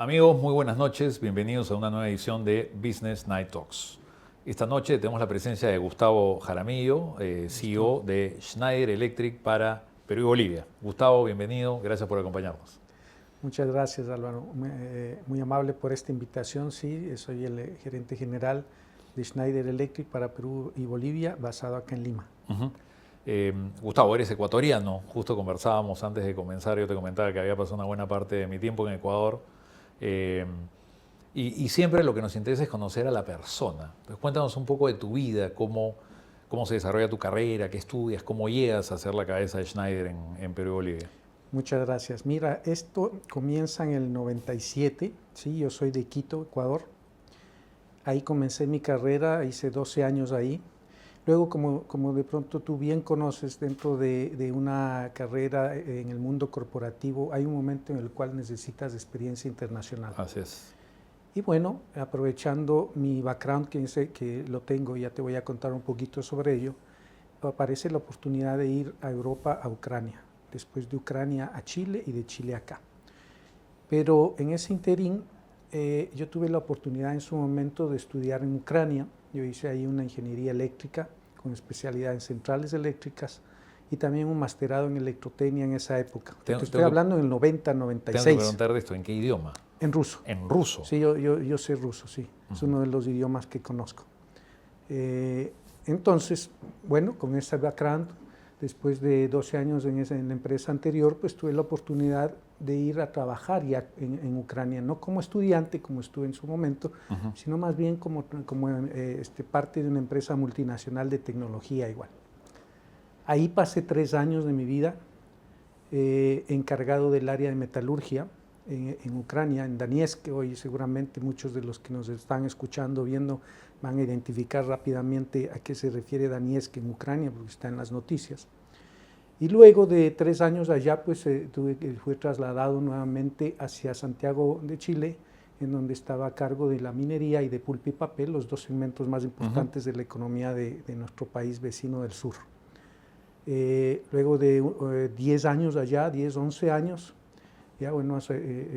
Amigos, muy buenas noches. Bienvenidos a una nueva edición de Business Night Talks. Esta noche tenemos la presencia de Gustavo Jaramillo, CEO de Schneider Electric para Perú y Bolivia. Gustavo, bienvenido. Gracias por acompañarnos. Muchas gracias, Álvaro. Muy amable por esta invitación. Sí, soy el gerente general de Schneider Electric para Perú y Bolivia, basado acá en Lima. Gustavo, eres ecuatoriano. Justo conversábamos antes de comenzar. Yo te comentaba que había pasado una buena parte de mi tiempo en Ecuador. Y siempre lo que nos interesa es conocer a la persona. Pues cuéntanos un poco de tu vida, cómo se desarrolla tu carrera, qué estudias, cómo llegas a ser la cabeza de Schneider en Perú y Bolivia. Muchas gracias. Mira, esto comienza en el 97. Sí, yo soy de Quito, Ecuador. Ahí comencé mi carrera, hice 12 años ahí. Luego, como de pronto tú bien conoces, dentro de una carrera en el mundo corporativo, hay un momento en el cual necesitas experiencia internacional. Así es. Y bueno, aprovechando mi background, que lo tengo, ya te voy a contar un poquito sobre ello, aparece la oportunidad de ir a Europa, a Ucrania, después de Ucrania a Chile y de Chile acá. Pero en ese interín, yo tuve la oportunidad en su momento de estudiar en Ucrania. Yo hice ahí una ingeniería eléctrica con especialidad en centrales eléctricas y también un masterado en electrotecnia en esa época. Te estoy hablando en el 90, 96. Tengo que preguntar de esto, ¿en qué idioma? En ruso. ¿En ruso? Sí, yo sé ruso, sí. Es uno de los idiomas que conozco. Entonces, bueno, con ese background, después de 12 años en la empresa anterior, pues tuve la oportunidad de ir a trabajar ya en Ucrania, no como estudiante, como estuve en su momento, sino más bien como parte de una empresa multinacional de tecnología igual. Ahí pasé 3 años de mi vida encargado del área de metalurgia en Ucrania, en Donetsk, que hoy seguramente muchos de los que nos están escuchando, viendo, van a identificar rápidamente a qué se refiere Donetsk en Ucrania, porque está en las noticias. Y luego de 3 años allá, pues fui trasladado nuevamente hacia Santiago de Chile, en donde estaba a cargo de la minería y de pulpa y papel, los 2 segmentos más importantes de la economía de nuestro país vecino del sur. Luego de 10 años allá, 10, 11 años, ya bueno,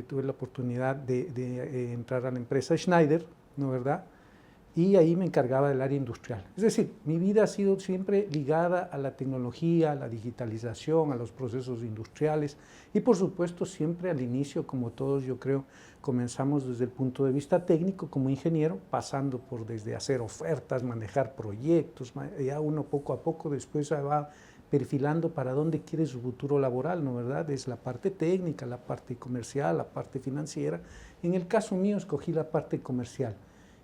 tuve la oportunidad de entrar a la empresa Schneider, ¿no verdad? Y ahí me encargaba del área industrial. Es decir, mi vida ha sido siempre ligada a la tecnología, a la digitalización, a los procesos industriales y por supuesto siempre al inicio, como todos yo creo, comenzamos desde el punto de vista técnico como ingeniero, pasando por desde hacer ofertas, manejar proyectos, ya uno poco a poco después va perfilando para dónde quiere su futuro laboral, ¿no verdad? Es la parte técnica, la parte comercial, la parte financiera. En el caso mío escogí la parte comercial.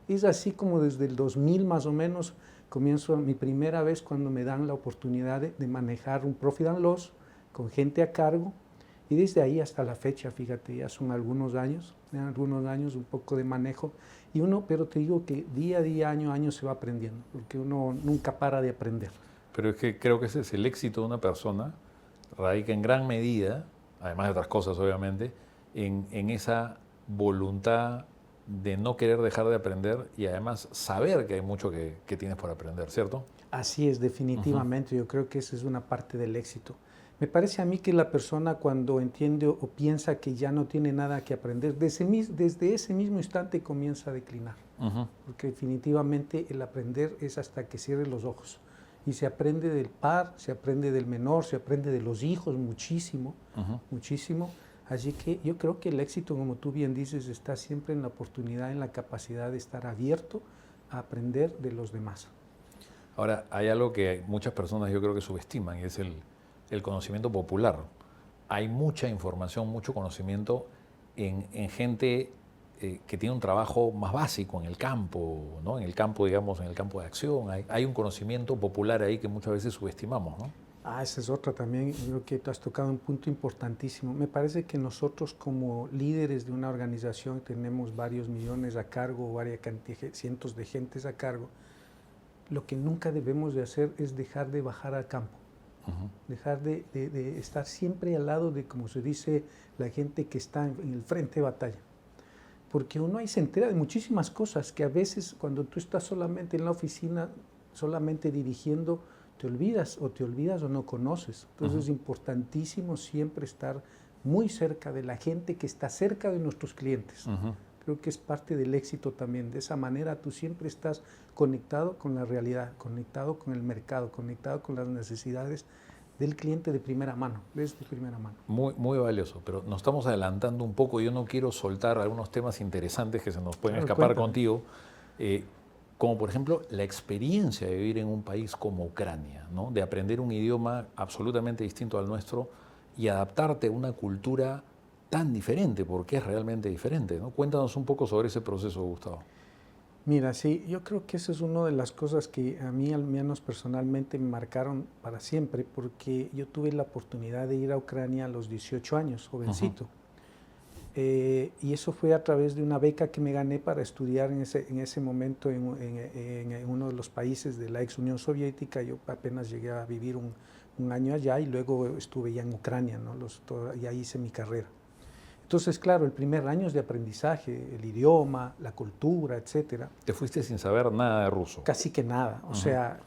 Es así como desde el 2000 más o menos comienzo mi primera vez cuando me dan la oportunidad de manejar un Profit and Loss con gente a cargo y desde ahí hasta la fecha, fíjate, ya son algunos años un poco de manejo y pero te digo que día a día, año a año se va aprendiendo porque uno nunca para de aprender. Pero es que creo que ese es el éxito de una persona, radica en gran medida, además de otras cosas obviamente, en esa voluntad de no querer dejar de aprender y además saber que hay mucho que tienes por aprender, ¿cierto? Así es, definitivamente. Yo creo que esa es una parte del éxito. Me parece a mí que la persona cuando entiende o piensa que ya no tiene nada que aprender, desde ese mismo instante comienza a declinar. Porque definitivamente el aprender es hasta que cierre los ojos. Y se aprende del par, se aprende del menor, se aprende de los hijos muchísimo, muchísimo. Así que yo creo que el éxito, como tú bien dices, está siempre en la oportunidad, en la capacidad de estar abierto a aprender de los demás. Ahora, hay algo que muchas personas yo creo que subestiman y es el conocimiento popular. Hay mucha información, mucho conocimiento en gente que tiene un trabajo más básico en el campo, ¿no? En el campo, digamos, en el campo de acción. Hay un conocimiento popular ahí que muchas veces subestimamos, ¿no? Esa es otra también, yo creo que tú has tocado un punto importantísimo. Me parece que nosotros como líderes de una organización tenemos varios millones a cargo, varias cientos de gentes a cargo. Lo que nunca debemos de hacer es dejar de bajar al campo, dejar de estar siempre al lado de, como se dice, la gente que está en el frente de batalla. Porque uno ahí se entera de muchísimas cosas que a veces cuando tú estás solamente en la oficina, solamente dirigiendo, te olvidas o no conoces. Entonces es importantísimo siempre estar muy cerca de la gente que está cerca de nuestros clientes. Creo que es parte del éxito también. De esa manera tú siempre estás conectado con la realidad, conectado con el mercado, conectado con las necesidades del cliente de primera mano, desde primera mano. Muy, muy valioso, pero nos estamos adelantando un poco. Yo no quiero soltar algunos temas interesantes que se nos pueden escapar contigo, como por ejemplo la experiencia de vivir en un país como Ucrania, ¿no? De aprender un idioma absolutamente distinto al nuestro y adaptarte a una cultura tan diferente, porque es realmente diferente, ¿no? Cuéntanos un poco sobre ese proceso, Gustavo. Mira, sí, yo creo que eso es una de las cosas que a mí, al menos personalmente, me marcaron para siempre, porque yo tuve la oportunidad de ir a Ucrania a los 18 años, jovencito. Y eso fue a través de una beca que me gané para estudiar en ese momento en uno de los países de la ex Unión Soviética. Yo apenas llegué a vivir un año allá y luego estuve ya en Ucrania, ¿no? Y ahí hice mi carrera. Entonces, claro, el primer año es de aprendizaje, el idioma, la cultura, etcétera. Te fuiste sin saber nada de ruso. Casi que nada, o sea,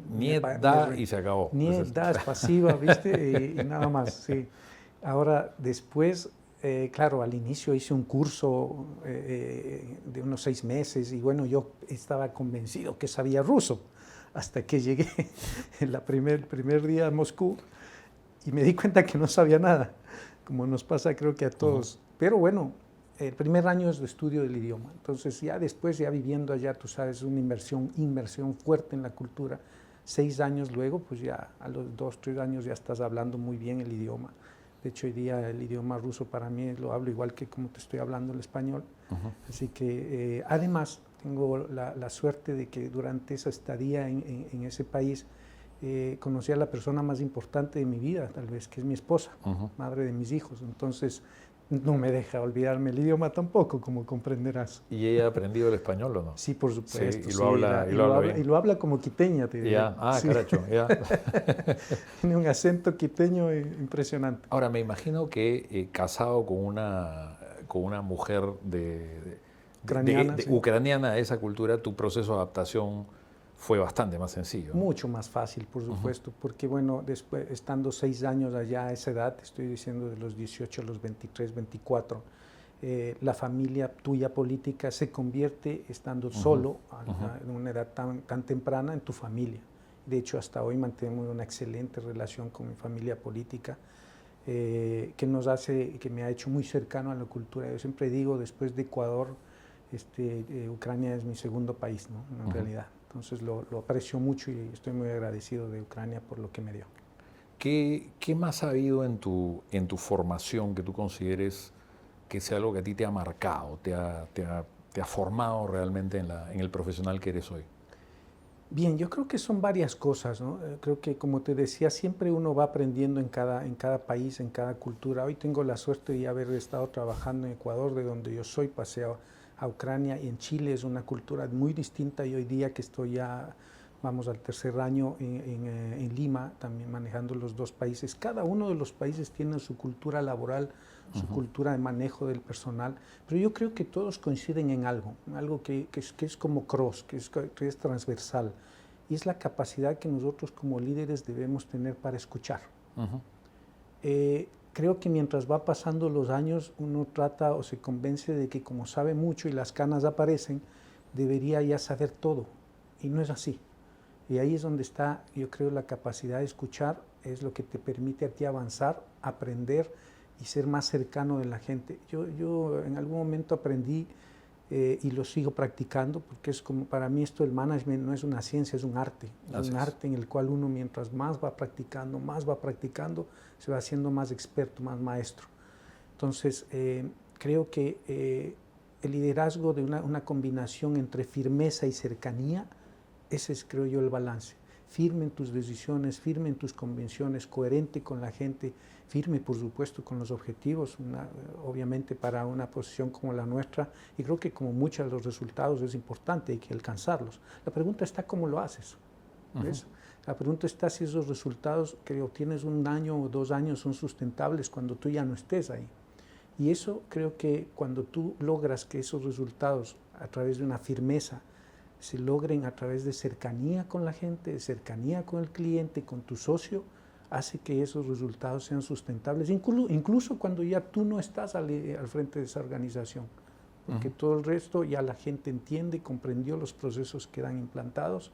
Niet da y se acabó. Niet da es pasiva, ¿viste? Y nada más, sí. Ahora, después, claro, al inicio hice un curso de unos 6 meses y bueno, yo estaba convencido que sabía ruso hasta que llegué el primer día a Moscú y me di cuenta que no sabía nada, como nos pasa creo que a todos. Pero bueno, el primer año es de estudio del idioma, entonces ya después, ya viviendo allá, tú sabes, una inversión fuerte en la cultura. 6 años luego, pues ya a los 2, 3 años ya estás hablando muy bien el idioma. De hecho, hoy día el idioma ruso para mí lo hablo igual que como te estoy hablando el español. Así que además tengo la suerte de que durante esa estadía en ese país conocí a la persona más importante de mi vida, tal vez, que es mi esposa, madre de mis hijos. Entonces, no me deja olvidarme el idioma tampoco, como comprenderás. ¿Y ella ha aprendido el español o no? Sí, por supuesto. Sí, y lo habla como quiteña, te digo. Sí. Caracho, ya. Tiene un acento quiteño impresionante. Ahora, me imagino que casado con una mujer ucraniana de esa cultura, tu proceso de adaptación fue bastante más sencillo. Mucho más fácil, por supuesto, porque bueno, después, estando 6 años allá a esa edad, estoy diciendo de los 18 a los 23, 24, la familia tuya política se convierte, estando solo en una edad tan temprana, en tu familia. De hecho, hasta hoy mantenemos una excelente relación con mi familia política, que me ha hecho muy cercano a la cultura. Yo siempre digo, después de Ecuador, Ucrania es mi segundo país, ¿no? En realidad. Entonces lo aprecio mucho y estoy muy agradecido de Ucrania por lo que me dio. ¿Qué más ha habido en tu formación que tú consideres que sea algo que a ti te ha marcado, te ha formado realmente en el profesional que eres hoy? Bien, yo creo que son varias cosas, ¿no? Creo que, como te decía, siempre uno va aprendiendo en cada país, en cada cultura. Hoy tengo la suerte de haber estado trabajando en Ecuador, de donde yo soy, pasé a Ucrania, y en Chile es una cultura muy distinta, y hoy día que estoy ya, vamos al tercer año en Lima, también manejando los 2 países. Cada uno de los países tiene su cultura laboral, su cultura de manejo del personal, pero yo creo que todos coinciden en algo que es como cross, que es transversal, y es la capacidad que nosotros como líderes debemos tener para escuchar. Creo que mientras va pasando los años, uno trata o se convence de que como sabe mucho y las canas aparecen, debería ya saber todo, y no es así. Y ahí es donde está, yo creo, la capacidad de escuchar, es lo que te permite a ti avanzar, aprender y ser más cercano de la gente. Yo en algún momento aprendí y lo sigo practicando, porque es como, para mí esto del management no es una ciencia, es un arte. Es un arte en el cual uno, mientras más va practicando, se va haciendo más experto, más maestro. Entonces, creo que el liderazgo de una combinación entre firmeza y cercanía, ese es, creo yo, el balance. Firme en tus decisiones, firme en tus convicciones, coherente con la gente, firme, por supuesto, con los objetivos, obviamente para una posición como la nuestra, y creo que como muchos de los resultados es importante, hay que alcanzarlos. La pregunta está cómo lo haces, ¿ves? La pregunta está si esos resultados que obtienes 1 año o 2 años son sustentables cuando tú ya no estés ahí. Y eso creo que cuando tú logras que esos resultados, a través de una firmeza, se logren a través de cercanía con la gente, de cercanía con el cliente, con tu socio, hace que esos resultados sean sustentables, incluso cuando ya tú no estás al frente de esa organización, porque todo el resto ya la gente entiende, comprendió los procesos que quedan implantados,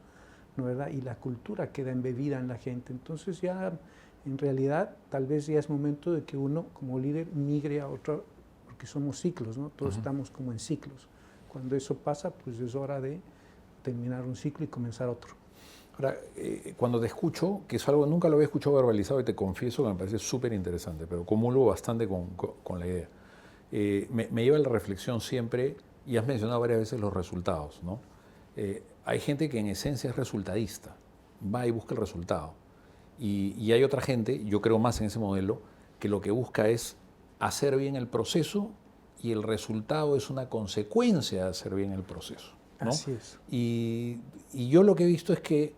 ¿no, verdad? Y la cultura queda embebida en la gente. Entonces ya, en realidad, tal vez ya es momento de que uno, como líder, migre a otro, porque somos ciclos, ¿no? Todos estamos como en ciclos. Cuando eso pasa, pues es hora de terminar un ciclo y comenzar otro. Ahora, cuando te escucho, que es algo que nunca lo había escuchado verbalizado y te confieso que me parece súper interesante, pero comulgo bastante con la idea. Me lleva a la reflexión siempre, y has mencionado varias veces los resultados, ¿no? Hay gente que en esencia es resultadista, va y busca el resultado. Y hay otra gente, yo creo más en ese modelo, que lo que busca es hacer bien el proceso y el resultado es una consecuencia de hacer bien el proceso, ¿no? Así es. Y yo lo que he visto es que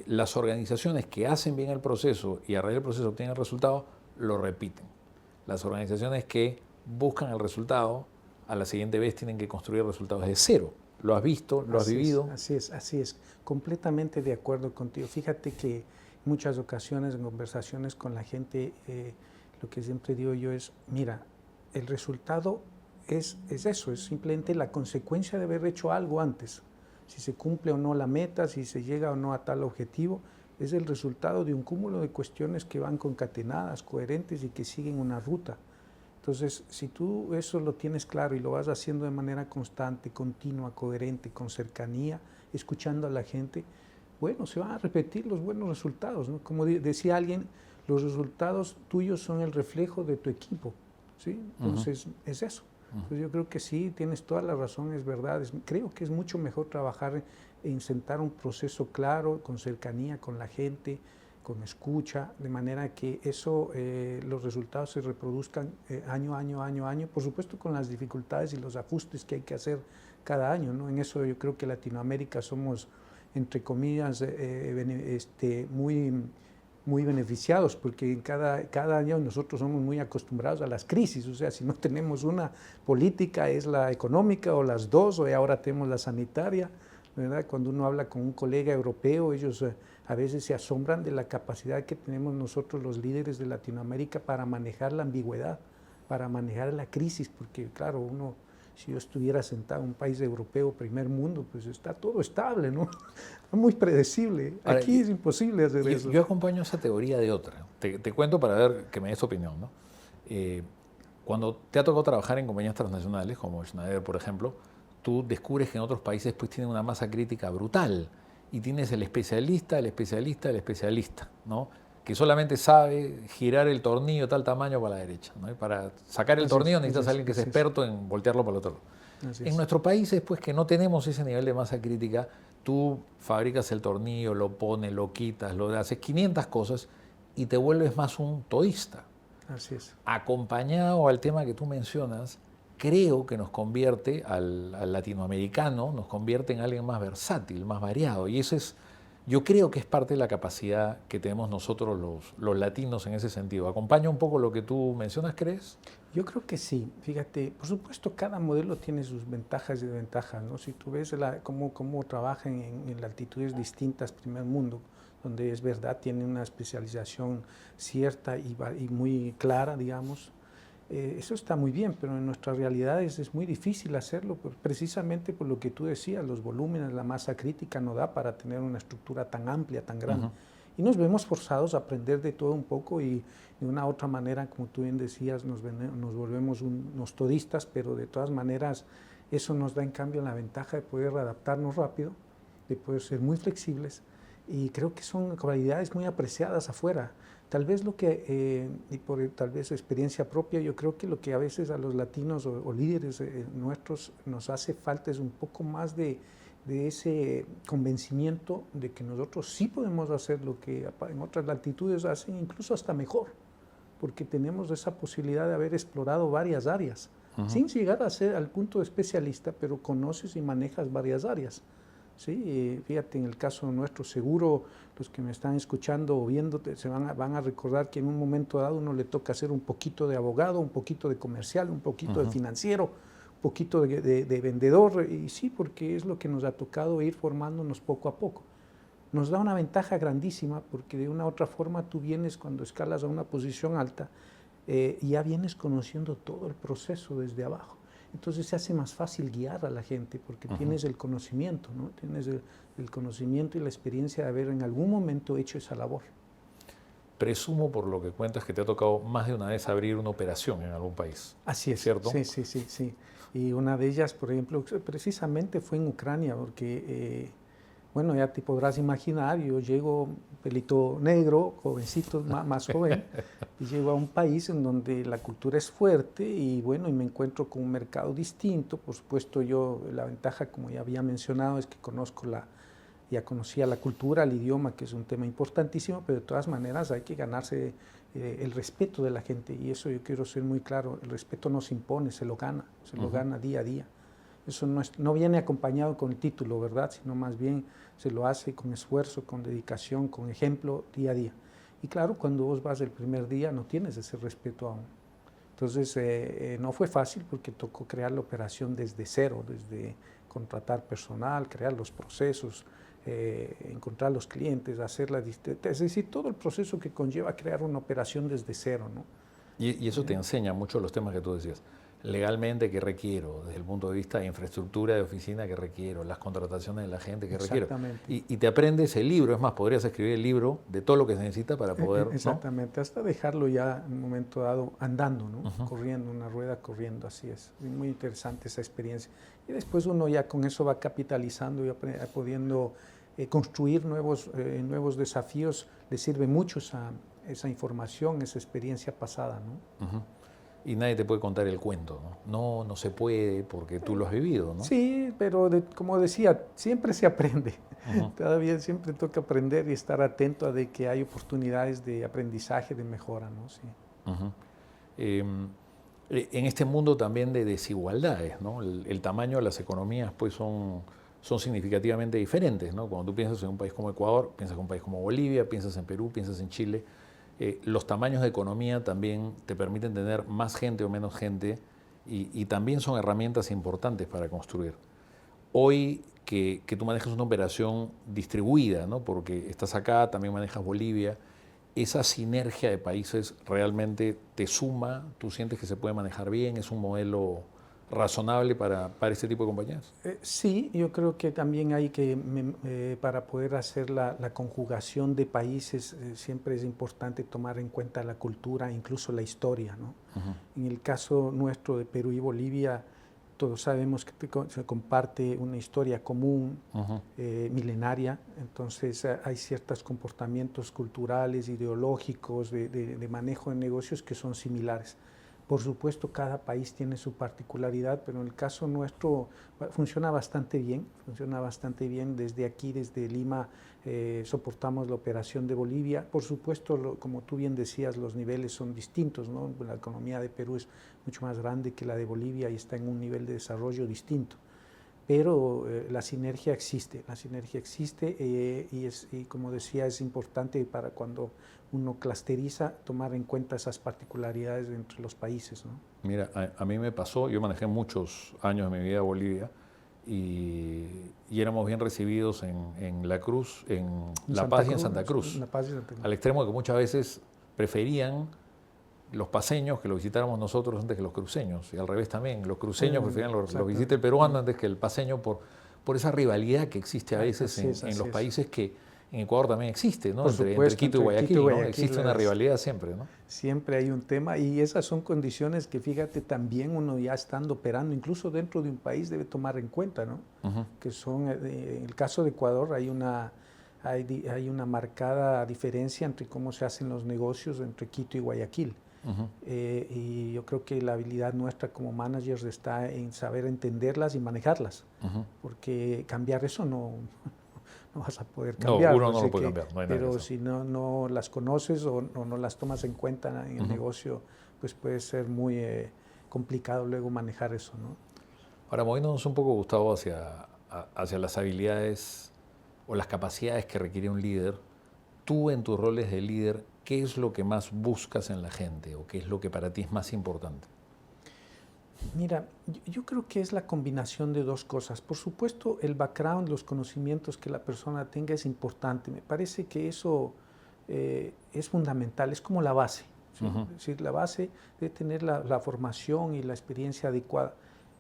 las organizaciones que hacen bien el proceso y a raíz del proceso obtienen el resultado, lo repiten. Las organizaciones que buscan el resultado, a la siguiente vez tienen que construir resultados de cero. ¿Lo has visto? ¿Lo has vivido? Así es. Completamente de acuerdo contigo. Fíjate que en muchas ocasiones en conversaciones con la gente, lo que siempre digo yo es, mira, el resultado es eso, es simplemente la consecuencia de haber hecho algo antes. Si se cumple o no la meta, si se llega o no a tal objetivo, es el resultado de un cúmulo de cuestiones que van concatenadas, coherentes y que siguen una ruta. Entonces, si tú eso lo tienes claro y lo vas haciendo de manera constante, continua, coherente, con cercanía, escuchando a la gente, bueno, se van a repetir los buenos resultados, ¿no? Como decía alguien, los resultados tuyos son el reflejo de tu equipo, ¿sí? Entonces, es eso. Entonces, yo creo que sí, tienes toda la razón, es verdad. Creo que es mucho mejor trabajar en sentar un proceso claro, con cercanía con la gente, con escucha, de manera que eso, los resultados se reproduzcan año, por supuesto con las dificultades y los ajustes que hay que hacer cada año, ¿no? En eso yo creo que Latinoamérica somos, entre comillas, muy beneficiados, porque cada año nosotros somos muy acostumbrados a las crisis, o sea, si no tenemos una política es la económica o las dos, o ahora tenemos la sanitaria, ¿verdad? Cuando uno habla con un colega europeo, ellos a veces se asombran de la capacidad que tenemos nosotros los líderes de Latinoamérica para manejar la ambigüedad, para manejar la crisis, porque claro, uno, si yo estuviera sentado en un país europeo, primer mundo, pues está todo estable, ¿no? Muy predecible. Ahora, aquí es imposible hacer eso. Yo acompaño esa teoría de otra. Te cuento para ver que me des tu opinión, ¿no? Cuando te ha tocado trabajar en compañías transnacionales, como Schneider, por ejemplo, tú descubres que en otros países pues tienen una masa crítica brutal y tienes el especialista, ¿no? Que solamente sabe girar el tornillo tal tamaño para la derecha, ¿no? Y para sacar el tornillo necesitas a alguien que es experto en voltearlo para el otro lado. En nuestros países, pues que no tenemos ese nivel de masa crítica, tú fabricas el tornillo, lo pones, lo quitas, lo haces 500 cosas y te vuelves más un todista. Así es. Acompañado al tema que tú mencionas, creo que nos convierte al latinoamericano, nos convierte en alguien más versátil, más variado. Y eso es, yo creo que es parte de la capacidad que tenemos nosotros los latinos en ese sentido. ¿Acompaña un poco lo que tú mencionas, crees? Yo creo que sí. Fíjate, por supuesto, cada modelo tiene sus ventajas y desventajas, ¿no? Si tú ves cómo trabajan en latitudes distintas, primer mundo, donde es verdad, tiene una especialización cierta y muy clara, digamos, eso está muy bien, pero en nuestras realidades es muy difícil hacerlo, precisamente por lo que tú decías, los volúmenes, la masa crítica no da para tener una estructura tan amplia, tan grande. Y nos vemos forzados a aprender de todo un poco y de una otra manera, como tú bien decías, nos volvemos unos todistas, pero de todas maneras eso nos da en cambio la ventaja de poder adaptarnos rápido, de poder ser muy flexibles y creo que son cualidades muy apreciadas afuera. Tal vez y por tal vez experiencia propia, yo creo que lo que a veces a los latinos o líderes nuestros nos hace falta es un poco más de ese convencimiento de que nosotros sí podemos hacer lo que en otras latitudes hacen, incluso hasta mejor, porque tenemos esa posibilidad de haber explorado varias áreas, sin llegar a ser al punto de especialista, pero conoces y manejas varias áreas. Sí, fíjate, en el caso nuestro, seguro los que me están escuchando o viéndote van a recordar que en un momento dado uno le toca hacer un poquito de abogado, un poquito de comercial, un poquito de financiero, un poquito de vendedor, y sí, porque es lo que nos ha tocado ir formándonos poco a poco. nos da una ventaja grandísima porque de una u otra forma tú vienes cuando escalas a una posición alta, ya vienes conociendo todo el proceso desde abajo. Entonces se hace más fácil guiar a la gente porque tienes el conocimiento, ¿no? Tienes el conocimiento y la experiencia de haber en algún momento hecho esa labor. Presumo por lo que cuentas que te ha tocado más de una vez abrir una operación en algún país. Así es, ¿cierto? Sí. Y una de ellas, por ejemplo, precisamente fue en Ucrania, porque, bueno, ya te podrás imaginar, yo llego, pelito negro, jovencito, más joven, y llego a un país en donde la cultura es fuerte y, bueno, y me encuentro con un mercado distinto. Por supuesto, yo, la ventaja, como ya había mencionado, es que ya conocía la cultura, el idioma, que es un tema importantísimo, pero de todas maneras hay que ganarse el respeto de la gente, y eso yo quiero ser muy claro, el respeto no se impone, se lo gana día a día. Eso no viene acompañado con el título, ¿verdad? Sino más bien se lo hace con esfuerzo, con dedicación, con ejemplo, día a día. Y claro, cuando vos vas el primer día no tienes ese respeto aún. Entonces no fue fácil porque tocó crear la operación desde cero, desde contratar personal, crear los procesos, encontrar los clientes, es decir, todo el proceso que conlleva crear una operación desde cero, ¿no? Y eso te enseña mucho los temas que tú decías. Legalmente, ¿qué requiero? Desde el punto de vista de infraestructura de oficina, ¿qué requiero? Las contrataciones de la gente, ¿qué requiero? Y te aprendes el libro. Es más, podrías escribir el libro de todo lo que se necesita para poder... Exactamente, ¿no? Hasta dejarlo ya en un momento dado andando, ¿no? Corriendo, una rueda corriendo, así es. Muy interesante esa experiencia. Y después uno ya con eso va capitalizando y pudiendo construir nuevos desafíos. Le sirve mucho esa información, esa experiencia pasada, ¿no? Y nadie te puede contar el cuento, ¿no? No se puede porque tú lo has vivido, ¿no? Sí, pero como decía, siempre se aprende. Todavía siempre toca aprender y estar atento a de que hay oportunidades de aprendizaje, de mejora, ¿no? Sí. En este mundo también de desigualdades, ¿no? El tamaño de las economías pues son significativamente diferentes, ¿no? Cuando tú piensas en un país como Ecuador, piensas en un país como Bolivia, piensas en Perú, piensas en Chile. Los tamaños de economía también te permiten tener más gente o menos gente y también son herramientas importantes para construir. Hoy que tú manejas una operación distribuida, ¿no? Porque estás acá, también manejas Bolivia, esa sinergia de países realmente te suma, tú sientes que se puede manejar bien, es un modelo razonable para este tipo de compañías. Sí, yo creo que también hay que, para poder hacer la conjugación de países, siempre es importante tomar en cuenta la cultura, incluso la historia, ¿no? En el caso nuestro de Perú y Bolivia, todos sabemos que se comparte una historia común, milenaria, entonces hay ciertos comportamientos culturales, ideológicos, de manejo de negocios que son similares. Por supuesto, cada país tiene su particularidad, pero en el caso nuestro funciona bastante bien. Desde aquí, desde Lima, soportamos la operación de Bolivia. Por supuesto, como tú bien decías, los niveles son distintos, ¿no? La economía de Perú es mucho más grande que la de Bolivia y está en un nivel de desarrollo distinto. Pero la sinergia existe y como decía, es importante para cuando uno clusteriza, tomar en cuenta esas particularidades entre los países, ¿no? Mira, a mí me pasó, yo manejé muchos años de mi vida a Bolivia y éramos bien recibidos en La Cruz, en La Paz y en Santa Cruz, al extremo de que muchas veces preferían los paseños que los visitáramos nosotros antes que los cruceños, y al revés también, los cruceños preferían los visite el peruano antes que el paseño por esa rivalidad que existe a veces en los países que en Ecuador también existe, ¿no? Entre Quito y Guayaquil, ¿no? Existe una rivalidad siempre, ¿no? Siempre hay un tema y esas son condiciones que, fíjate, también uno ya estando operando, incluso dentro de un país, debe tomar en cuenta, ¿no? Que son, en el caso de Ecuador hay una marcada diferencia entre cómo se hacen los negocios entre Quito y Guayaquil. Y yo creo que la habilidad nuestra como managers está en saber entenderlas y manejarlas, porque cambiar eso no vas a poder cambiar. No, uno no lo puede cambiar, no hay nada pero que hacer. si no las conoces o no las tomas en cuenta en el negocio, pues puede ser muy complicado luego manejar eso, ¿no? Ahora, moviéndonos un poco, Gustavo, hacia las habilidades o las capacidades que requiere un líder, tú en tus roles de líder, ¿qué es lo que más buscas en la gente o qué es lo que para ti es más importante? Mira, yo creo que es la combinación de dos cosas. Por supuesto, el background, los conocimientos que la persona tenga es importante. Me parece que eso es fundamental, es como la base. ¿Sí? Ujú. Es decir, la base de tener la formación y la experiencia adecuada.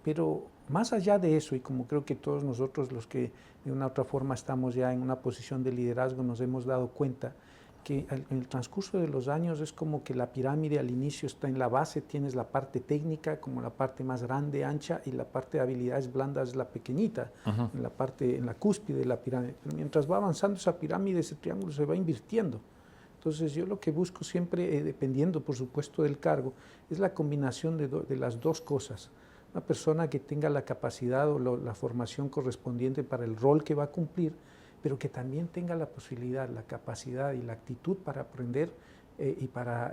Pero más allá de eso, y como creo que todos nosotros los que de una u otra forma estamos ya en una posición de liderazgo nos hemos dado cuenta, que en el transcurso de los años es como que la pirámide al inicio está en la base, tienes la parte técnica como la parte más grande, ancha, y la parte de habilidades blandas es la pequeñita, Ujú. en la cúspide de la pirámide. Pero mientras va avanzando esa pirámide, ese triángulo se va invirtiendo. Entonces yo lo que busco siempre, dependiendo por supuesto del cargo, es la combinación de las dos cosas. Una persona que tenga la capacidad o la formación correspondiente para el rol que va a cumplir, pero que también tenga la posibilidad, la capacidad y la actitud para aprender y para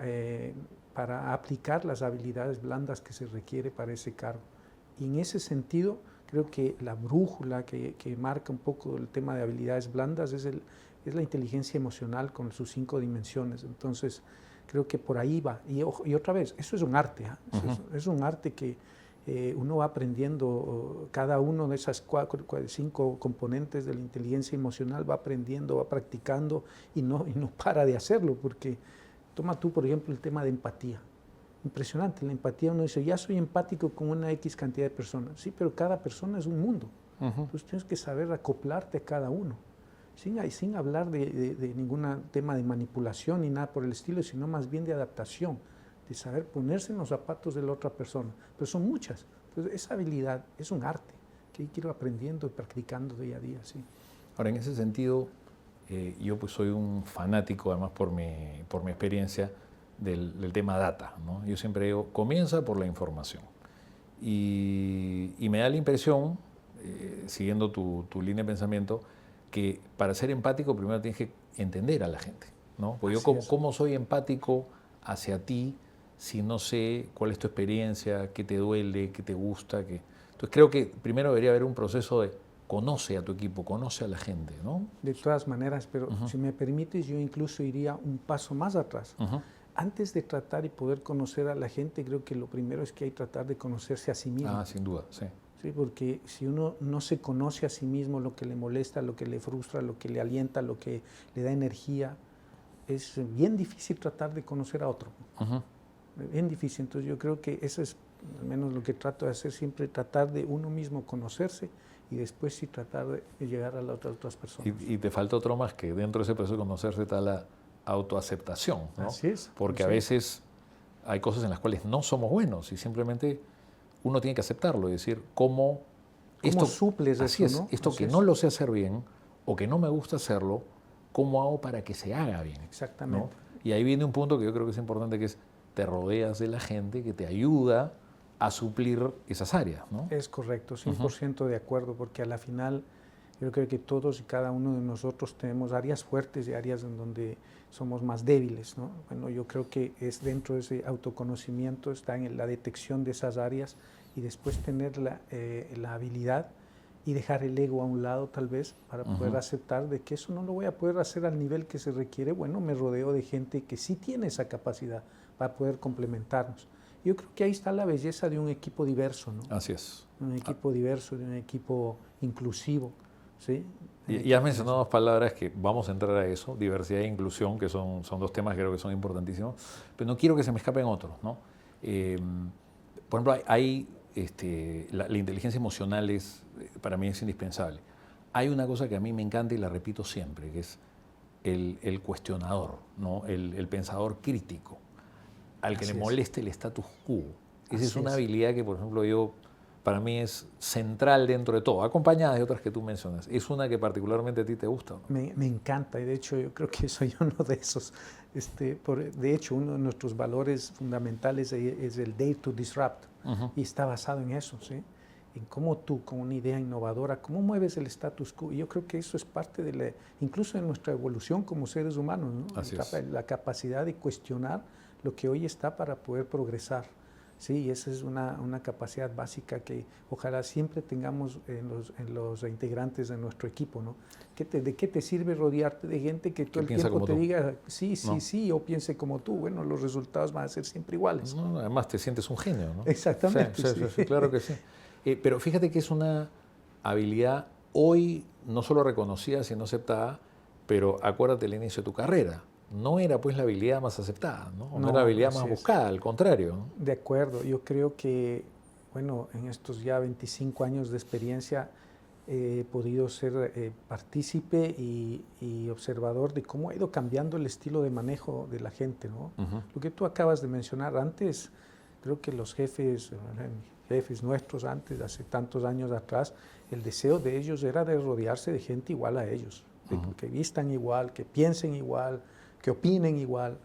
aplicar las habilidades blandas que se requiere para ese cargo. Y en ese sentido, creo que la brújula que marca un poco el tema de habilidades blandas es la inteligencia emocional con sus 5 dimensiones. Entonces, creo que por ahí va. Y otra vez, eso es un arte, ¿eh? Es un arte que uno va aprendiendo, cada uno de esas 5 componentes de la inteligencia emocional va aprendiendo, va practicando y no para de hacerlo, porque toma tú, por ejemplo, el tema de empatía. Impresionante, la empatía, uno dice, ya soy empático con una X cantidad de personas. Sí, pero cada persona es un mundo. Ujú. Entonces tienes que saber acoplarte a cada uno, sin hablar de ningún tema de manipulación ni nada por el estilo, sino más bien de adaptación, de saber ponerse en los zapatos de la otra persona. Pero son muchas. Entonces esa habilidad es un arte que hay que ir aprendiendo y practicando día a día. Sí. Ahora, en ese sentido, yo pues soy un fanático, además por mi experiencia, del tema data, ¿no? Yo siempre digo, comienza por la información. Y me da la impresión, siguiendo tu línea de pensamiento, que para ser empático primero tienes que entender a la gente, ¿no? Porque yo, ¿cómo soy empático hacia ti si no sé cuál es tu experiencia, qué te duele, qué te gusta? Entonces creo que primero debería haber un proceso de conoce a tu equipo, conoce a la gente, ¿no? De todas maneras, pero Ujú. si me permites, yo incluso iría un paso más atrás. Ujú. Antes de tratar y poder conocer a la gente, creo que lo primero es que hay que tratar de conocerse a sí mismo. Ah, sin duda, sí. Sí, porque si uno no se conoce a sí mismo, lo que le molesta, lo que le frustra, lo que le alienta, lo que le da energía, es bien difícil tratar de conocer a otro. Ujú. Bien difícil. Entonces yo creo que eso es al menos lo que trato de hacer siempre, tratar de uno mismo conocerse y después sí tratar de llegar a las otras personas. Y te falta otro más, que dentro de ese proceso de conocerse está la autoaceptación, ¿no? Así es. Porque así a veces hay cosas en las cuales no somos buenos y simplemente uno tiene que aceptarlo y decir ¿Cómo suples así eso, es, no? esto Así que es. no lo sé hacer bien o que no me gusta hacerlo, ¿cómo hago para que se haga bien? Exactamente. ¿No? Y ahí viene un punto que yo creo que es importante, que es te rodeas de la gente que te ayuda a suplir esas áreas, ¿no? Es correcto, 100% de acuerdo, porque a la final yo creo que todos y cada uno de nosotros tenemos áreas fuertes y áreas en donde somos más débiles, ¿no? Bueno, yo creo que es dentro de ese autoconocimiento, está en la detección de esas áreas y después tener la habilidad y dejar el ego a un lado tal vez para poder aceptar de que eso no lo voy a poder hacer al nivel que se requiere. Bueno, me rodeo de gente que sí tiene esa capacidad para poder complementarnos. Yo creo que ahí está la belleza de un equipo diverso, ¿no? Así es. Un equipo diverso, de un equipo inclusivo, ¿sí? Y has mencionado dos palabras que vamos a entrar a eso, diversidad e inclusión, que son dos temas que creo que son importantísimos, pero no quiero que se me escapen otros, ¿no? Por ejemplo, la inteligencia emocional para mí es indispensable. Hay una cosa que a mí me encanta y la repito siempre, que es el cuestionador, ¿no? El pensador crítico, al que Así le es. moleste el status quo. Esa es Así una es. habilidad que, por ejemplo, para mí es central dentro de todo, acompañada de otras que tú mencionas. ¿Es una que particularmente a ti te gusta, ¿no? Me encanta y de hecho yo creo que soy uno de esos. De hecho, uno de nuestros valores fundamentales es el Dare to Disrupt y está basado en eso, ¿sí? En cómo tú, con una idea innovadora, cómo mueves el status quo. Y yo creo que eso es parte incluso de nuestra evolución como seres humanos, ¿no? Así es. La capacidad de cuestionar lo que hoy está para poder progresar. Sí, esa es una capacidad básica que ojalá siempre tengamos en los integrantes de nuestro equipo, ¿no? ¿De qué te sirve rodearte de gente que todo el tiempo te diga sí, sí, ¿no? sí, o piense como tú? Bueno, los resultados van a ser siempre iguales. No, además te sientes un genio, ¿no? Exactamente, Sí, sí. sí, sí, claro que sí. Pero fíjate que es una habilidad hoy no solo reconocida, sino aceptada, pero acuérdate del inicio de tu carrera. No era pues la habilidad más aceptada, ¿no? No era la No, habilidad así más es. buscada, al contrario, ¿no? De acuerdo, yo creo que, bueno, en estos ya 25 años de experiencia he podido ser partícipe y observador de cómo ha ido cambiando el estilo de manejo de la gente, ¿no? Lo que tú acabas de mencionar antes, creo que los jefes nuestros antes, hace tantos años atrás, el deseo de ellos era de rodearse de gente igual a ellos, que vistan igual, que piensen igual, que opinen igual.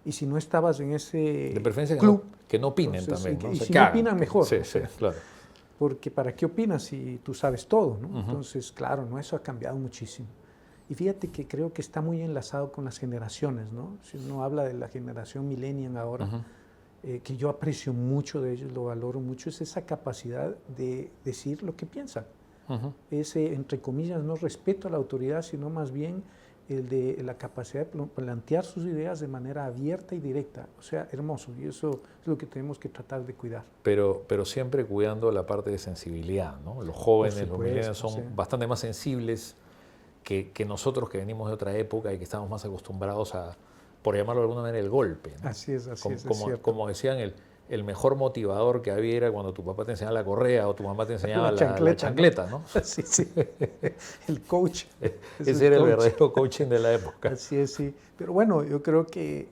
Y si no estabas en ese De preferencia club, que no opinen entonces, también, ¿no? O y sea, si que no hagan, opinan, mejor. Sí, O sea, sí, claro. porque ¿para qué opinas si tú sabes todo, ¿no? Entonces, claro, ¿no? Eso ha cambiado muchísimo. Y fíjate que creo que está muy enlazado con las generaciones, ¿no? Si uno habla de la generación millennial ahora, que yo aprecio mucho de ellos, lo valoro mucho, es esa capacidad de decir lo que piensan. Ese, entre comillas, no respeto a la autoridad, sino más bien el de la capacidad de plantear sus ideas de manera abierta y directa. O sea, hermoso, y eso es lo que tenemos que tratar de cuidar. Pero siempre cuidando la parte de sensibilidad, ¿no? Los jóvenes, los millennials son sí. bastante más sensibles que nosotros que venimos de otra época y que estamos más acostumbrados a, por llamarlo de alguna manera, el golpe, ¿no? Así es, como, es cierto. como decían, el mejor motivador que había era cuando tu papá te enseñaba la correa o tu mamá te enseñaba la chancleta, ¿no? Sí, sí. El coach. Ese era el verdadero coaching de la época. Así es, sí. Pero bueno, yo creo que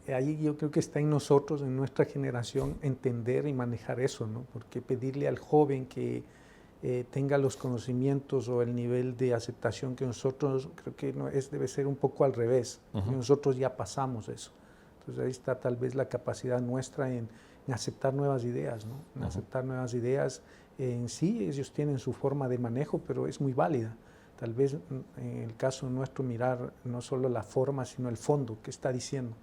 está en nosotros, en nuestra generación, entender y manejar eso, ¿no? Porque pedirle al joven que tenga los conocimientos o el nivel de aceptación que nosotros, creo que debe ser un poco al revés. Nosotros ya pasamos eso. Entonces ahí está tal vez la capacidad nuestra en aceptar nuevas ideas, ¿no? En aceptar nuevas ideas. En sí, ellos tienen su forma de manejo, pero es muy válida. Tal vez en el caso nuestro mirar no solo la forma, sino el fondo, qué está diciendo,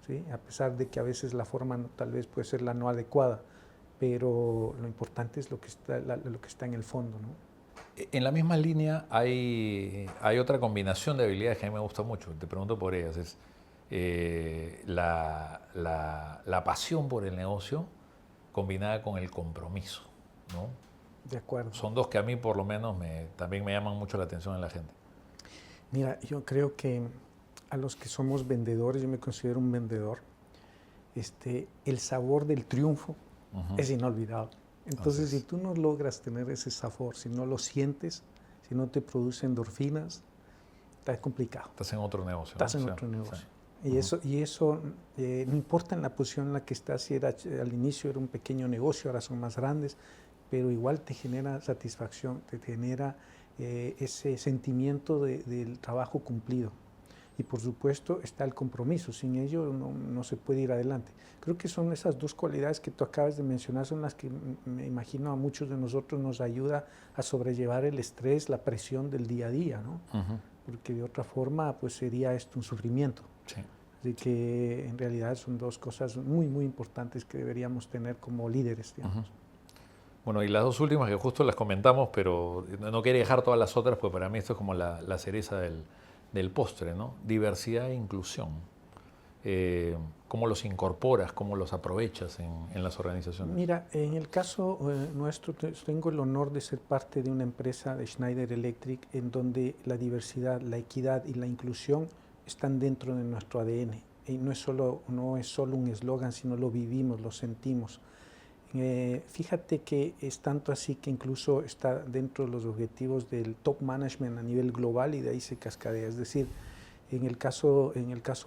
¿sí? A pesar de que a veces la forma tal vez puede ser la no adecuada, pero lo importante es lo que está en el fondo, ¿no? En la misma línea hay otra combinación de habilidades que a mí me gusta mucho, te pregunto por ellas, es la pasión por el negocio combinada con el compromiso, ¿no? De acuerdo. Son dos que a mí por lo menos también me llaman mucho la atención en la gente. Mira, yo creo que a los que somos vendedores, yo me considero un vendedor, el sabor del triunfo es inolvidable. Entonces, si tú no logras tener ese sabor, si no lo sientes, si no te produce endorfinas, está complicado. Estás en otro negocio. Estás en otro negocio. Sí. Y eso no importa en la posición en la que estás, si al inicio era un pequeño negocio, ahora son más grandes, pero igual te genera satisfacción, te genera ese sentimiento del trabajo cumplido. Y por supuesto está el compromiso, sin ello no se puede ir adelante. Creo que son esas dos cualidades que tú acabas de mencionar, son las que me imagino a muchos de nosotros nos ayuda a sobrellevar el estrés, la presión del día a día, ¿no? Porque de otra forma pues sería esto un sufrimiento. Sí. Así que en realidad son dos cosas muy, muy importantes que deberíamos tener como líderes, digamos. Bueno, y las dos últimas que justo las comentamos, pero no quería dejar todas las otras, pues para mí esto es como la cereza del postre, ¿no? Diversidad e inclusión. ¿Cómo los incorporas, cómo los aprovechas en las organizaciones? Mira, en el caso nuestro, tengo el honor de ser parte de una empresa de Schneider Electric en donde la diversidad, la equidad y la inclusión están dentro de nuestro ADN. Y no es solo un eslogan, sino lo vivimos, lo sentimos. Fíjate que es tanto así que incluso está dentro de los objetivos del top management a nivel global y de ahí se cascadea. Es decir, en el caso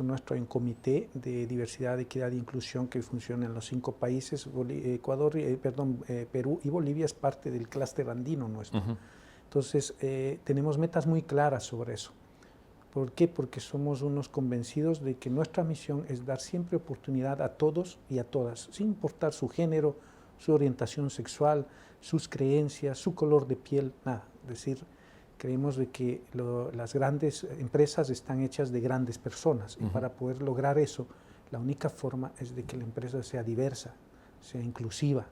nuestro hay un comité de diversidad, equidad e inclusión que funciona en los 5 países. Perú y Bolivia es parte del clúster andino nuestro. Entonces, tenemos metas muy claras sobre eso. ¿Por qué? Porque somos unos convencidos de que nuestra misión es dar siempre oportunidad a todos y a todas, sin importar su género, su orientación sexual, sus creencias, su color de piel, nada. Es decir, creemos de que las grandes empresas están hechas de grandes personas y para poder lograr eso, la única forma es de que la empresa sea diversa, sea inclusiva,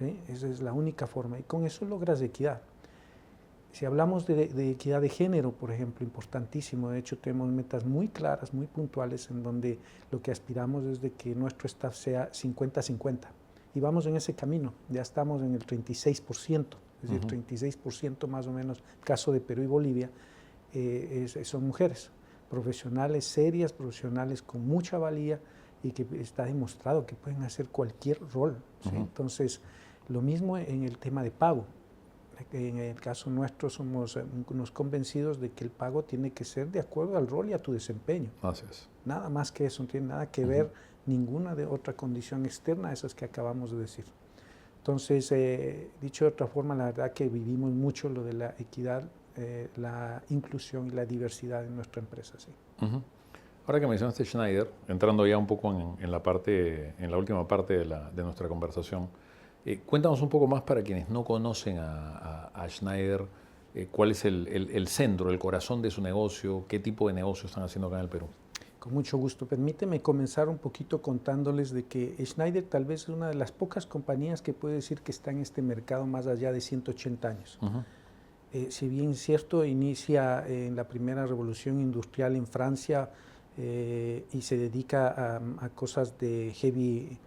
¿sí? Esa es la única forma y con eso logras equidad. Si hablamos de equidad de género, por ejemplo, importantísimo, de hecho tenemos metas muy claras, muy puntuales, en donde lo que aspiramos es de que nuestro staff sea 50-50. Y vamos en ese camino, ya estamos en el 36%, es decir, 36% más o menos, caso de Perú y Bolivia, son mujeres, profesionales serias, profesionales con mucha valía y que está demostrado que pueden hacer cualquier rol, ¿sí? Entonces, lo mismo en el tema de pago. En el caso nuestro somos unos convencidos de que el pago tiene que ser de acuerdo al rol y a tu desempeño. Así es. Nada más que eso, no tiene nada que ver ninguna de otra condición externa a esas que acabamos de decir. Entonces, dicho de otra forma, la verdad que vivimos mucho lo de la equidad, la inclusión y la diversidad en nuestra empresa. Sí. Ahora que mencionaste Schneider, entrando ya un poco en la última parte de nuestra conversación, cuéntanos un poco más para quienes no conocen a Schneider, cuál es el centro, el corazón de su negocio, qué tipo de negocio están haciendo acá en el Perú. Con mucho gusto. Permíteme comenzar un poquito contándoles de que Schneider tal vez es una de las pocas compañías que puede decir que está en este mercado más allá de 180 años. Si bien es cierto, inicia en la primera revolución industrial en Francia y se dedica a cosas de heavy,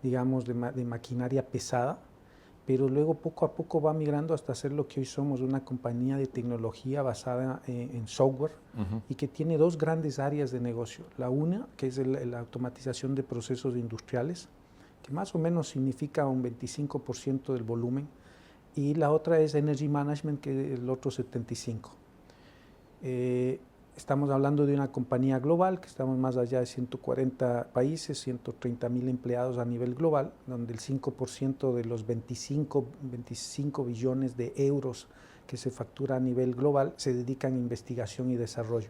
digamos, de maquinaria pesada, pero luego poco a poco va migrando hasta ser lo que hoy somos, una compañía de tecnología basada en software y que tiene dos grandes áreas de negocio. La una, que es la automatización de procesos industriales, que más o menos significa un 25% del volumen, y la otra es Energy Management, que es el otro 75%. Estamos hablando de una compañía global, que estamos más allá de 140 países, 130,000 empleados a nivel global, donde el 5% de los 25 billones de euros que se factura a nivel global se dedican a investigación y desarrollo.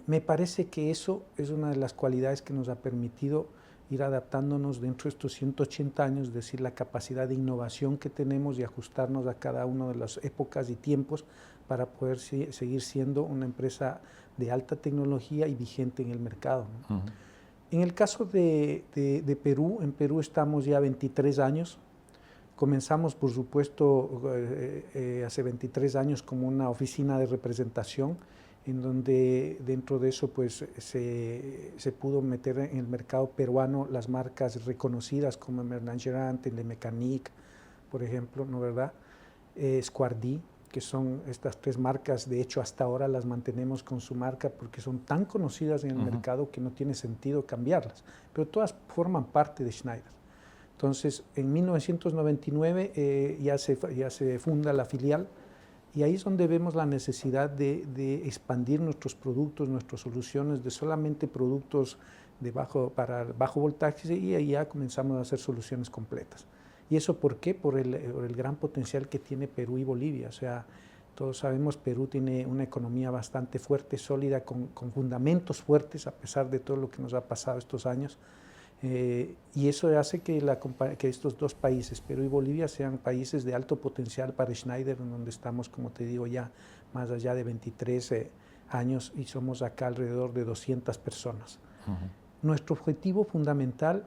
Me parece que eso es una de las cualidades que nos ha permitido ir adaptándonos dentro de estos 180 años, es decir, la capacidad de innovación que tenemos y ajustarnos a cada una de las épocas y tiempos para poder seguir siendo una empresa de alta tecnología y vigente en el mercado, ¿no? En el caso de Perú, en Perú estamos ya 23 años. Comenzamos, por supuesto, hace 23 años como una oficina de representación, en donde dentro de eso pues, se pudo meter en el mercado peruano las marcas reconocidas como Mernagerant, Telemecanique, por ejemplo, ¿no verdad? Squardi, que son estas tres marcas, de hecho hasta ahora las mantenemos con su marca porque son tan conocidas en el mercado que no tiene sentido cambiarlas, pero todas forman parte de Schneider. Entonces, en 1999 ya se funda la filial y ahí es donde vemos la necesidad de expandir nuestros productos, nuestras soluciones, de solamente productos para bajo voltaje, y ahí ya comenzamos a hacer soluciones completas. ¿Y eso por qué? Por el gran potencial que tiene Perú y Bolivia. O sea, todos sabemos Perú tiene una economía bastante fuerte, sólida, con fundamentos fuertes, a pesar de todo lo que nos ha pasado estos años. Y eso hace que estos dos países, Perú y Bolivia, sean países de alto potencial para Schneider, en donde estamos, como te digo, ya más allá de 23 años y somos acá alrededor de 200 personas. Nuestro objetivo fundamental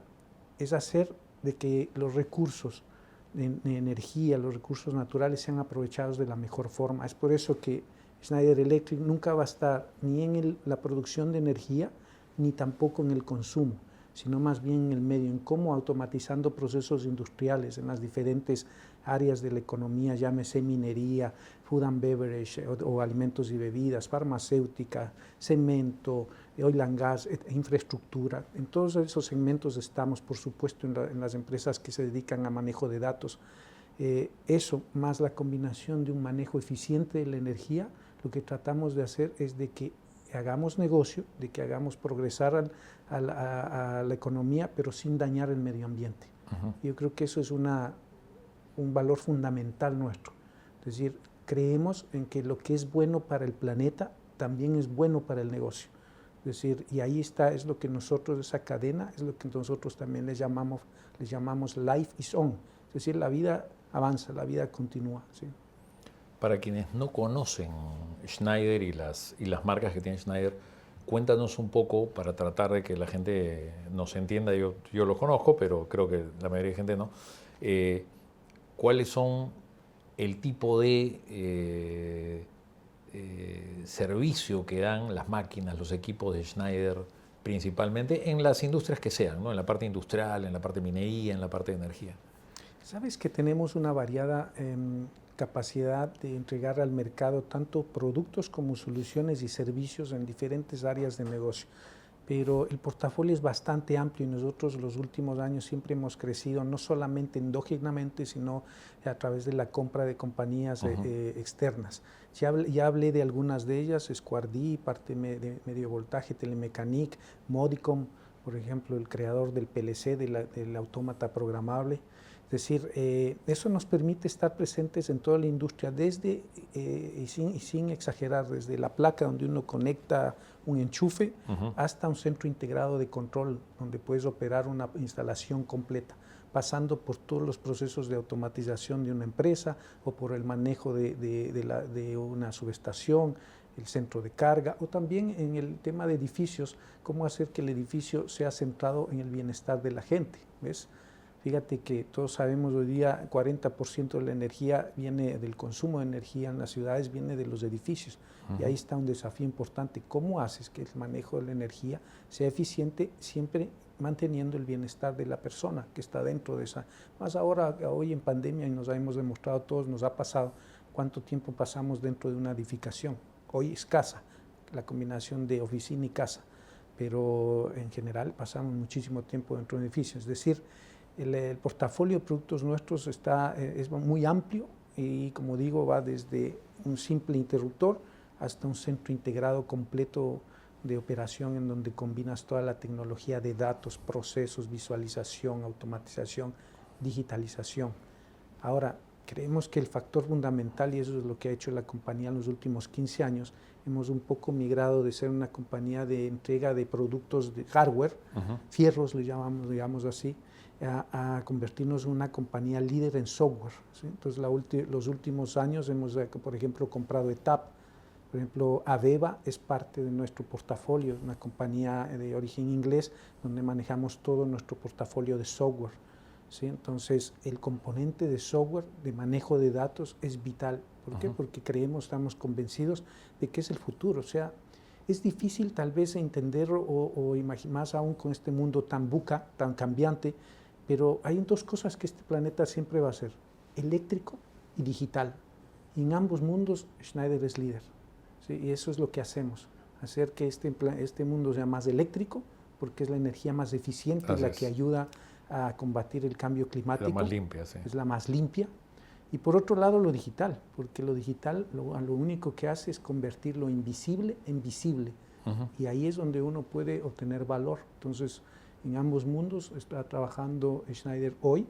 es hacer de que los recursos de energía, los recursos naturales sean aprovechados de la mejor forma. Es por eso que Schneider Electric nunca va a estar ni en la producción de energía, ni tampoco en el consumo, sino más bien en el medio, en cómo automatizando procesos industriales en las diferentes áreas de la economía, llámese minería, food and beverage o alimentos y bebidas, farmacéutica, cemento, oil and gas, infraestructura. En todos esos segmentos estamos, por supuesto, en las empresas que se dedican a manejo de datos. Eso, más la combinación de un manejo eficiente de la energía, lo que tratamos de hacer es de que hagamos negocio, de que hagamos progresar a la economía, pero sin dañar el medio ambiente. Yo creo que eso es un valor fundamental nuestro. Es decir, creemos en que lo que es bueno para el planeta también es bueno para el negocio. Es decir, y ahí está, es lo que nosotros, esa cadena, es lo que nosotros también les llamamos life is on. Es decir, la vida avanza, la vida continúa, ¿sí? Para quienes no conocen Schneider y las marcas que tiene Schneider, cuéntanos un poco para tratar de que la gente nos entienda. Yo los conozco, pero creo que la mayoría de gente no. ¿Cuáles son el tipo de servicio que dan las máquinas, los equipos de Schneider, principalmente en las industrias que sean, ¿no? En la parte industrial, en la parte de minería, en la parte de energía? Sabes que tenemos una variada capacidad de entregar al mercado tanto productos como soluciones y servicios en diferentes áreas de negocio, pero el portafolio es bastante amplio y nosotros los últimos años siempre hemos crecido no solamente endógenamente, sino a través de la compra de compañías externas. Ya hablé de algunas de ellas, Squardi, parte de medio voltaje, Telemecanique, Modicom, por ejemplo, el creador del PLC, del autómata programable. Es decir, eso nos permite estar presentes en toda la industria, desde, y sin exagerar, desde la placa donde uno conecta un enchufe hasta un centro integrado de control donde puedes operar una instalación completa, pasando por todos los procesos de automatización de una empresa o por el manejo de una subestación, el centro de carga, o también en el tema de edificios, cómo hacer que el edificio sea centrado en el bienestar de la gente, ¿ves? Fíjate que todos sabemos hoy día 40% de la energía viene del consumo de energía en las ciudades, viene de los edificios. Y ahí está un desafío importante. ¿Cómo haces que el manejo de la energía sea eficiente siempre manteniendo el bienestar de la persona que está dentro de esa? Más ahora, hoy en pandemia, y nos hemos demostrado todos, nos ha pasado cuánto tiempo pasamos dentro de una edificación. Hoy es casa, la combinación de oficina y casa, pero en general pasamos muchísimo tiempo dentro de edificios. Es decir, el portafolio de productos nuestros es muy amplio y, como digo, va desde un simple interruptor hasta un centro integrado completo de operación en donde combinas toda la tecnología de datos, procesos, visualización, automatización, digitalización. Ahora, creemos que el factor fundamental, y eso es lo que ha hecho la compañía en los últimos 15 años, hemos un poco migrado de ser una compañía de entrega de productos de hardware, fierros le llamamos, digamos así, a convertirnos en una compañía líder en software, ¿sí? Entonces, los últimos años hemos, por ejemplo, comprado ETAP. Por ejemplo, Aveva es parte de nuestro portafolio, una compañía de origen inglés donde manejamos todo nuestro portafolio de software, ¿sí? Entonces, el componente de software, de manejo de datos, es vital. ¿Por qué? Porque estamos convencidos de que es el futuro. O sea, es difícil tal vez entenderlo o imaginar, más aún con este mundo tan buca, tan cambiante, pero hay dos cosas que este planeta siempre va a ser: eléctrico y digital. Y en ambos mundos Schneider es líder, ¿sí? Y eso es lo que hacemos, hacer que este mundo sea más eléctrico, porque es la energía más eficiente, la que ayuda a combatir el cambio climático. Es la más limpia, sí. Es la más limpia. Y por otro lado, lo digital, porque lo digital lo único que hace es convertir lo invisible en visible. Y ahí es donde uno puede obtener valor. Entonces, en ambos mundos está trabajando Schneider hoy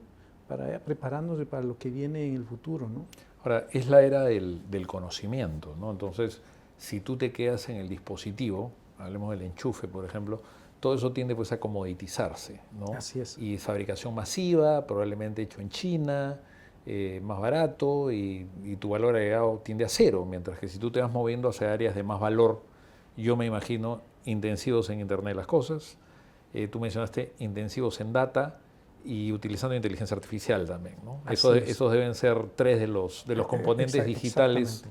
preparándose para lo que viene en el futuro, ¿no? Ahora, es la era del conocimiento, ¿no? Entonces, si tú te quedas en el dispositivo, hablemos del enchufe, por ejemplo, todo eso tiende pues a comoditizarse, ¿no? Así es. Y fabricación masiva, probablemente hecho en China, más barato, y tu valor agregado tiende a cero, mientras que si tú te vas moviendo hacia áreas de más valor, yo me imagino intensivos en Internet de las cosas, tú mencionaste intensivos en data y utilizando inteligencia artificial también, ¿no? Esos deben ser tres de los componentes digitales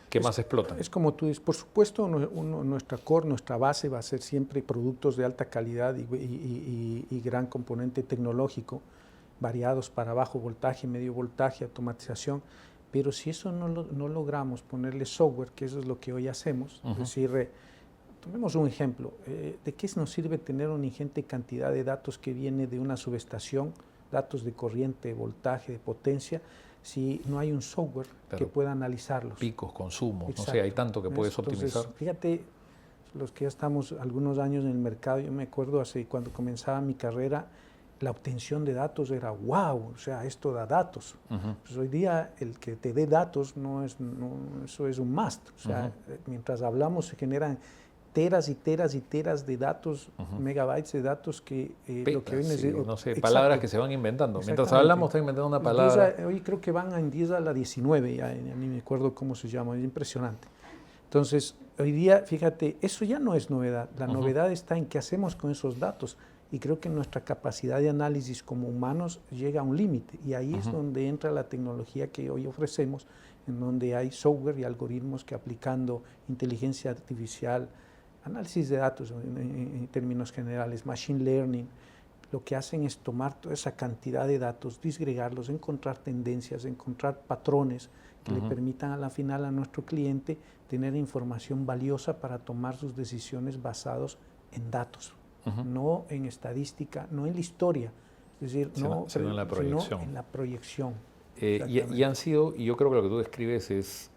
que más explotan. Es como tú dices, por supuesto, nuestra core, nuestra base va a ser siempre productos de alta calidad y gran componente tecnológico, variados para bajo voltaje, medio voltaje, automatización, pero si eso no logramos ponerle software, que eso es lo que hoy hacemos, es decir, tomemos un ejemplo, ¿de qué nos sirve tener una ingente cantidad de datos que viene de una subestación, datos de corriente, voltaje, de potencia, si no hay un software que pueda analizarlos? Picos, consumos, no sé, hay tanto que puedes optimizar. Fíjate, los que ya estamos algunos años en el mercado, yo me acuerdo cuando comenzaba mi carrera, la obtención de datos era wow, o sea, esto da datos. Pues hoy día el que te dé datos eso es un must. O sea, mientras hablamos se generan teras y teras y teras de datos, megabytes de datos que lo que hoy necesitamos. No sé, palabras que se van inventando. Mientras hablamos está inventando una palabra. Hoy creo que van en 10 a la 19, ya ni me acuerdo cómo se llama, es impresionante. Entonces, hoy día, fíjate, eso ya no es novedad. La novedad está en qué hacemos con esos datos. Y creo que nuestra capacidad de análisis como humanos llega a un límite, y ahí es donde entra la tecnología que hoy ofrecemos, en donde hay software y algoritmos que, aplicando inteligencia artificial, análisis de datos en términos generales, machine learning, lo que hacen es tomar toda esa cantidad de datos, disgregarlos, encontrar tendencias, encontrar patrones que le permitan a la final a nuestro cliente tener información valiosa para tomar sus decisiones basados en datos, no en estadística, no en la historia, es decir, sino en la proyección. Sino en la proyección. Y han sido, y yo creo que lo que tú describes es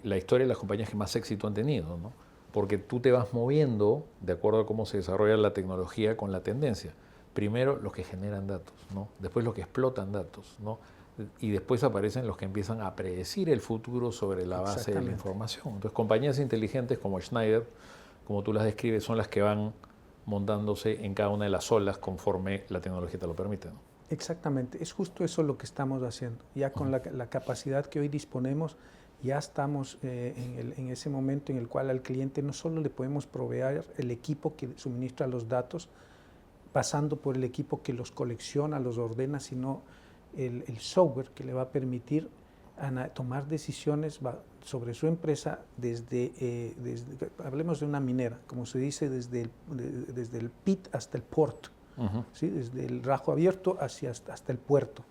la historia de las compañías que más éxito han tenido, ¿no? Porque tú te vas moviendo de acuerdo a cómo se desarrolla la tecnología con la tendencia. Primero los que generan datos, ¿no? Después los que explotan datos, ¿no? Y después aparecen los que empiezan a predecir el futuro sobre la base de la información. Entonces, compañías inteligentes como Schneider, como tú las describes, son las que van montándose en cada una de las olas conforme la tecnología te lo permite, ¿no? Exactamente, es justo eso lo que estamos haciendo. Ya con la capacidad que hoy disponemos, ya estamos en ese momento en el cual al cliente no solo le podemos proveer el equipo que suministra los datos, pasando por el equipo que los colecciona, los ordena, sino el software que le va a permitir tomar decisiones sobre su empresa desde, hablemos de una minera, como se dice, desde el pit hasta el port, ¿sí? Desde el rajo abierto hasta el puerto.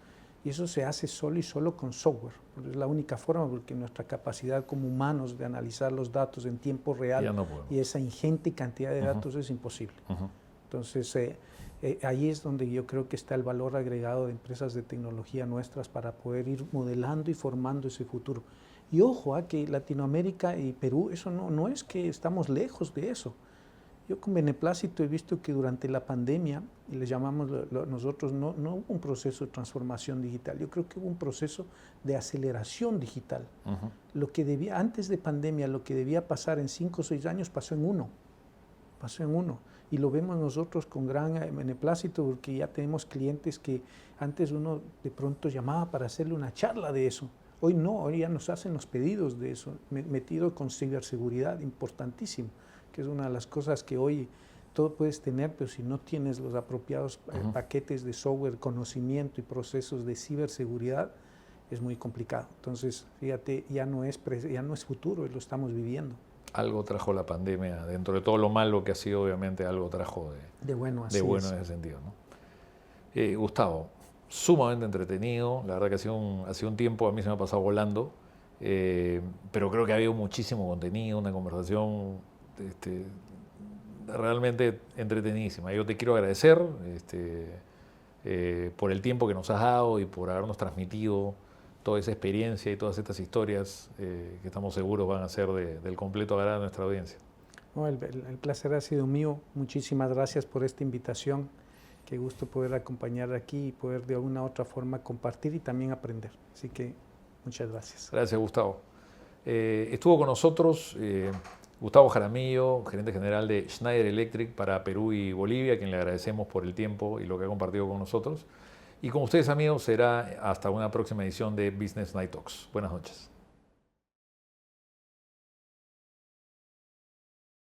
Y eso se hace solo y solo con software. Es la única forma, porque nuestra capacidad como humanos de analizar los datos en tiempo real y esa ingente cantidad de datos es imposible. Entonces, ahí es donde yo creo que está el valor agregado de empresas de tecnología nuestras para poder ir modelando y formando ese futuro. Y ojo, que Latinoamérica y Perú, eso no es que estamos lejos de eso. Yo con beneplácito he visto que durante la pandemia, y le llamamos nosotros, no hubo un proceso de transformación digital, yo creo que hubo un proceso de aceleración digital. Lo que debía, antes de pandemia, lo que debía pasar en 5 o 6 años pasó en uno. Y lo vemos nosotros con gran beneplácito, porque ya tenemos clientes que antes uno de pronto llamaba para hacerle una charla de eso. Hoy no, hoy ya nos hacen los pedidos de eso, metido con ciberseguridad, importantísimo, que es una de las cosas que hoy todo puedes tener, pero si no tienes los apropiados paquetes de software, conocimiento y procesos de ciberseguridad, es muy complicado. Entonces, fíjate, ya no es futuro, lo estamos viviendo. Algo trajo la pandemia, dentro de todo lo malo que ha sido, obviamente algo trajo de bueno en ese sentido, ¿no? Gustavo, sumamente entretenido, la verdad que ha sido un tiempo, a mí se me ha pasado volando, pero creo que ha habido muchísimo contenido, una conversación realmente entretenidísima. Yo te quiero agradecer por el tiempo que nos has dado y por habernos transmitido toda esa experiencia y todas estas historias que estamos seguros van a ser del completo agrado de nuestra audiencia. No, el placer ha sido mío. Muchísimas gracias por esta invitación. Qué gusto poder acompañar aquí y poder de alguna u otra forma compartir y también aprender. Así que muchas gracias. Gracias, Gustavo. Estuvo con nosotros Gustavo Jaramillo, gerente general de Schneider Electric para Perú y Bolivia, a quien le agradecemos por el tiempo y lo que ha compartido con nosotros. Y con ustedes, amigos, será hasta una próxima edición de Business Night Talks. Buenas noches.